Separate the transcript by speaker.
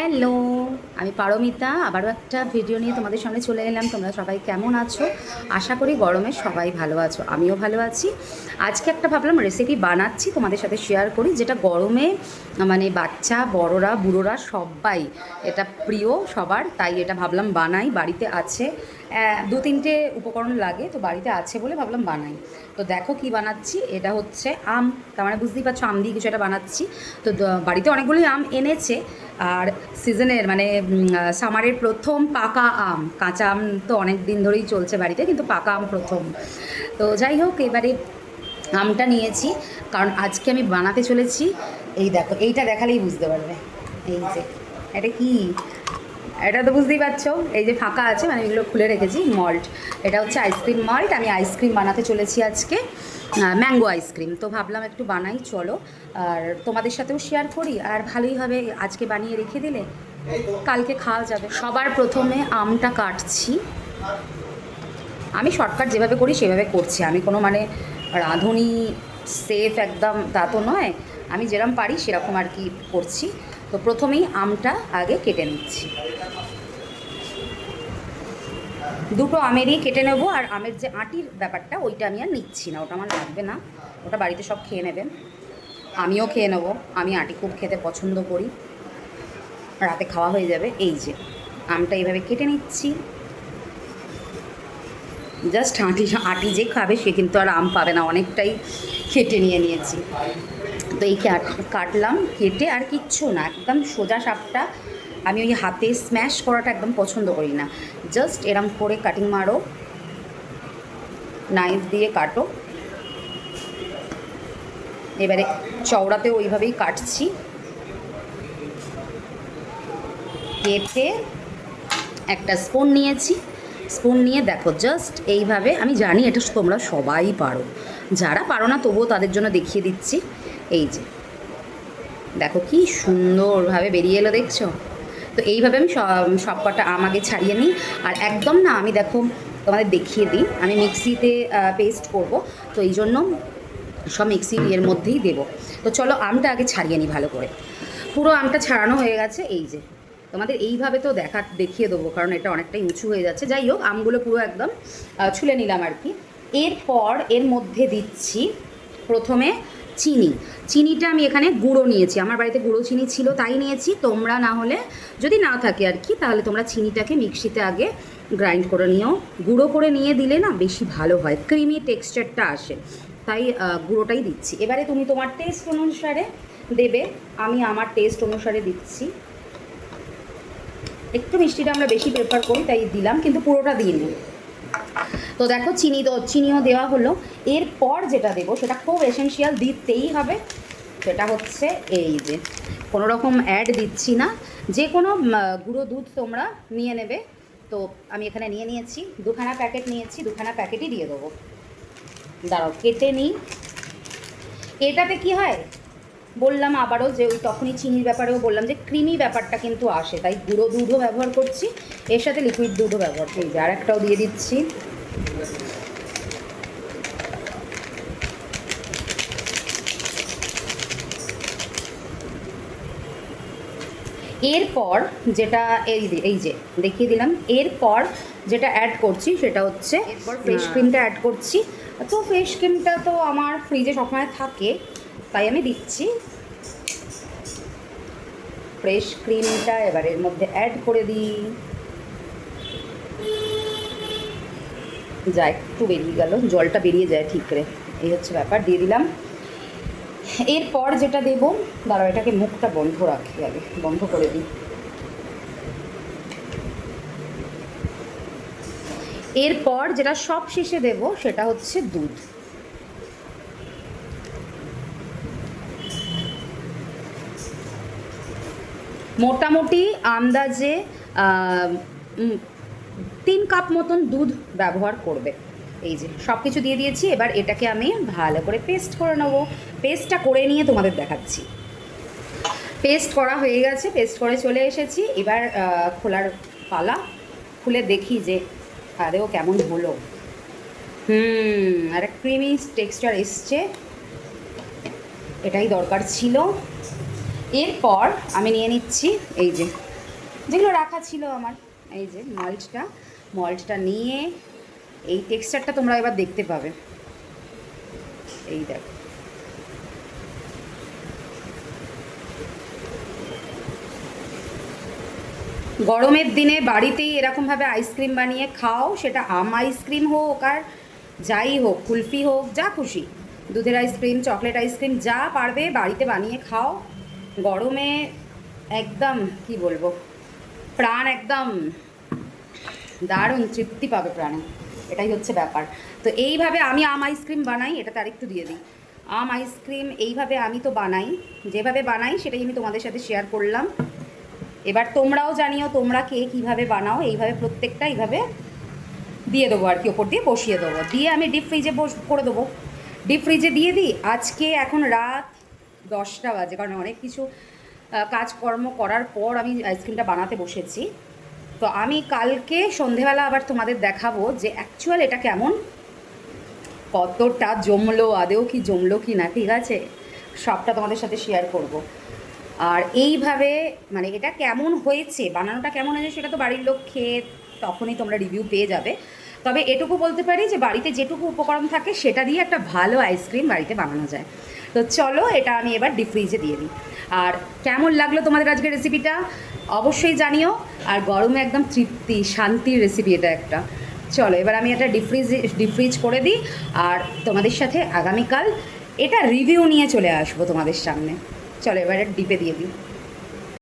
Speaker 1: Hello, আমি পারমিতা আবারও একটা ভিডিও নিয়ে তোমাদের সামনে চলে এলাম। তোমরা সবাই কেমন আছো? আশা করি গরমে সবাই ভালো আছো, আমিও ভালো আছি। আজকে একটা ভাবলাম রেসিপি বানাচ্ছি তোমাদের সাথে শেয়ার করি, যেটা গরমে মানে বাচ্চা বড়রা বুড়োরা সবাই এটা প্রিয় সবার, তাই এটা ভাবলাম বানাই। বাড়িতে আছে দু তিনটে উপকরণ লাগে, তো বাড়িতে আছে বলে ভাবলাম বানাই। তো দেখো কি বানাচ্ছি, এটা হচ্ছে আম, তার মানে বুঝতেই পারছো আম দিয়ে কিছু একটা বানাচ্ছি। তো বাড়িতে অনেকগুলোই আম এনেছে, আর সিজনের মানে সামারের প্রথম পাকা আম। কাঁচা আম তো অনেক দিন ধরেই চলছে বাড়িতে, কিন্তু পাকা আম প্রথম। তো যাই হোক, এবারে আমটা নিয়েছি কারণ আজকে আমি বানাতে চলেছি। এই দেখো, এইটা দেখালেই বুঝতে পারবে। এই যে এটা কি, এটা তো বুঝতেই পারছো, এই যে ফাঁকা আছে মানে এগুলো খুলে রেখেছি। মল্ট, এটা হচ্ছে আইসক্রিম মল্ট। আমি আইসক্রিম বানাতে চলেছি আজকে, ম্যাঙ্গো আইসক্রিম। তো ভাবলাম একটু বানাই, চলো আর তোমাদের সাথেও শেয়ার করি। আর ভালোই হবে, আজকে বানিয়ে রেখে দিলে কালকে খাওয়া যাবে। সবার প্রথমে আমটা কাটছি। আমি শর্টকাট যেভাবে করি সেভাবে করছি, আমি কোনো মানে রাঁধুনি সেফ একদম তা তো নয়, আমি যেরকম পারি সেরকম আর কি করছি। তো প্রথমেই আমটা আগে কেটে নিচ্ছি। দুটো আমেরই কেটে নেবো, আর আমের যে আটির ব্যাপারটা ওইটা আমি আর নিচ্ছি না, ওটা আমার লাগবে না, ওটা বাড়িতে সব খেয়ে নেবেন, আমিও খেয়ে নেবো। আমি আটি খুব খেতে পছন্দ করি, রাতে খাওয়া হয়ে যাবে। এই যে আমটা এইভাবে কেটে নিচ্ছি। জাস্ট আটি আটি যে খাবে সে কিন্তু আর আম পাবে না, অনেকটাই কেটে নিয়েছি। তো এই কাটলাম, কেটে আর কিচ্ছু না, একদম সোজা সাপটা। আমি ওই হাতে স্ম্যাশ করাটা একদম পছন্দ করি না, জাস্ট এরম করে কাটিং মারো, নাইফ দিয়ে কাটো। এবারে চওড়াতেও ওইভাবেই কাটছি, কেটে একটা স্পুন নিয়েছি। স্পুন নিয়ে দেখো জাস্ট এইভাবে, আমি জানি এটা তোমরা সবাই পারো, যারা পারো না তবুও তাদের জন্য দেখিয়ে দিচ্ছি। এই যে দেখো কি সুন্দরভাবে বেরিয়ে এলো, দেখছো? তো এইভাবে আমি সব কটা আম আগে ছাড়িয়ে নিই। আর একদম না, আমি দেখো তোমাদের দেখিয়ে দিই, আমি মিক্সিতে পেস্ট করব, তো এই জন্য সব মিক্সি এর মধ্যেই দেবো। তো চলো আমটা আগে ছাড়িয়ে নিই ভালো করে। পুরো আমটা ছাড়ানো হয়ে গেছে। এই যে তোমাদের এইভাবে তো দেখিয়ে দেবো, কারণ এটা অনেকটাই উঁচু হয়ে যাচ্ছে। যাই হোক, আমগুলো পুরো একদম ছুলে নিলাম আর কি। এরপর এর মধ্যে দিচ্ছি প্রথমে চিনি। চিনিটা আমি এখানে গুঁড়ো নিয়েছি, আমার বাড়িতে গুঁড়ো চিনি ছিল তাই নিয়েছি। তোমরা না হলে যদি না থাকে আর কি, তাহলে তোমরা চিনিটাকে মিক্সিতে আগে গ্রাইন্ড করে নিও। গুঁড়ো করে নিয়ে দিলে না বেশি ভালো হয়, ক্রিমি টেক্সচারটা আসে, তাই গুঁড়োটাই দিচ্ছি। এবারে তুমি তোমার টেস্ট অনুসারে দেবে, আমি আমার টেস্ট অনুসারে দিচ্ছি। একটু মিষ্টিটা আমরা বেশি প্রেফার করি তাই দিলাম, কিন্তু পুরোটা দিইনি। তো দেখো চিনিও দেওয়া হলো। এরপর যেটা দেবো সেটা খুব এসেনশিয়াল, দিতেই হবে, সেটা হচ্ছে এই যে কোনো রকম অ্যাড দিচ্ছি না, যে কোনো গুঁড়ো দুধ তোমরা নিয়ে নেবে। তো আমি এখানে নিয়েছি দুখানা প্যাকেট নিয়েছি, দুখানা প্যাকেটই দিয়ে দেবো। দাঁড়াও কেটে নিই। এটাতে কি হয় বললাম আবারও, যে ওই তখনই চিনির ব্যাপারেও বললাম যে ক্রিমি ব্যাপারটা কিন্তু আসে, তাই গুঁড়ো দুধও ব্যবহার করছি, এর সাথে লিকুইড দুধও ব্যবহার করছি। আর একটাও দিয়ে দিচ্ছি। এরপর যেটা এই যে দেখিয়ে দিলাম, এরপর যেটা অ্যাড করছি সেটা হচ্ছে এরপর ফ্রেশ ক্রিমটা অ্যাড করছি। তো ফ্রেশ ক্রিমটা তো আমার ফ্রিজে সবসময় থাকে, তাই আমি দিচ্ছি ফ্রেশ ক্রিমটা। এবার এর মধ্যে অ্যাড করে দিই, যা একটু বেরিয়ে গেল, জলটা বেরিয়ে যায় ঠিক করে, এই হচ্ছে ব্যাপার। দিয়ে দিলাম। এরপর যেটা দেবো, দাঁড়াও এটাকে মুখটা বন্ধ রাখি, আগে বন্ধ করে দিই। এরপর যেটা সব শেষে দেব সেটা হচ্ছে দুধ। মোটামুটি আন্দাজে 3 কাপ মতন দুধ ব্যবহার করবে। এই যে সব কিছু দিয়ে দিয়েছি, এবার এটাকে আমি ভালো করে পেস্ট করে নেবো। পেস্টটা করে নিয়ে তোমাদের দেখাচ্ছি। পেস্ট করা হয়ে গেছে, পেস্ট করে চলে এসেছি। এবার খোলার পালা, খুলে দেখি যে আদেও কেমন হলো। আর ক্রিমি টেক্সচার এসছে, এটাই দরকার ছিল। এরপর আমি নিয়ে নিচ্ছি এই যে যেগুলো রাখা ছিল আমার। এই যে মল্টটা নিয়ে এই টেক্সচারটা তোমরা এবার দেখতে পাবে। এই দেখো, গরমের দিনে বাড়িতেই এরকমভাবে আইসক্রিম বানিয়ে খাও, সেটা আম আইসক্রিম হোক আর যাই হোক, কুলফি হোক, যা খুশি, দুধের আইসক্রিম, চকলেট আইসক্রিম, যা পারবে বাড়িতে বানিয়ে খাও। গরমে একদম কি বলবো, প্রাণ একদম দারুণ তৃপ্তি পাবে প্রাণে, এটাই হচ্ছে ব্যাপার। তো এইভাবে আমি আম আইসক্রিম বানাই, এটাতে আরেকটু দিয়ে দিই। আম আইসক্রিম এইভাবে আমি তো বানাই, যেভাবে বানাই সেটাই আমি তোমাদের সাথে শেয়ার করলাম। এবার তোমরাও জানিও তোমরা কে কীভাবে বানাও। এইভাবে প্রত্যেকটা এইভাবে দিয়ে দেবো আর কি, ওপর দিয়ে বসিয়ে দেবো, দিয়ে আমি ডিপ ফ্রিজে করে দেবো। ডিপ ফ্রিজে দিয়ে দিই। আজকে এখন রাত 10টা বাজে, কারণ অনেক কিছু কাজকর্ম করার পর আমি আইসক্রিমটা বানাতে বসেছি। তো আমি কালকে সন্ধেবেলা আবার তোমাদের দেখাবো যে অ্যাকচুয়াল এটা কেমন, কতটা জমলো, আদেও কি জমলো কি না, ঠিক আছে, সবটা তোমাদের সাথে শেয়ার করব। আর এইভাবে মানে এটা কেমন হয়েছে, বানানোটা কেমন হয়েছে সেটা তো বাড়ির লোক খেয়ে তখনই তোমরা রিভিউ পেয়ে যাবে। তবে এটুকু বলতে পারি যে বাড়িতে যেটুকু উপকরণ থাকে সেটা দিয়ে একটা ভালো আইসক্রিম বাড়িতে বানানো যায়। তো চলো এটা আমি এবার ডিপ ফ্রিজে দিয়ে দিই। আর কেমন লাগলো তোমাদের আজকের রেসিপিটা অবশ্যই জানিও। আর গরমে একদম তৃপ্তি শান্তির রেসিপি এটা একটা। চলো এবার আমি এটা ডিপ ফ্রিজ করে দিই, আর তোমাদের সাথে আগামীকাল এটা রিভিউ নিয়ে চলে আসবো তোমাদের সামনে। চলো এবার ডিপে দিয়ে দিই।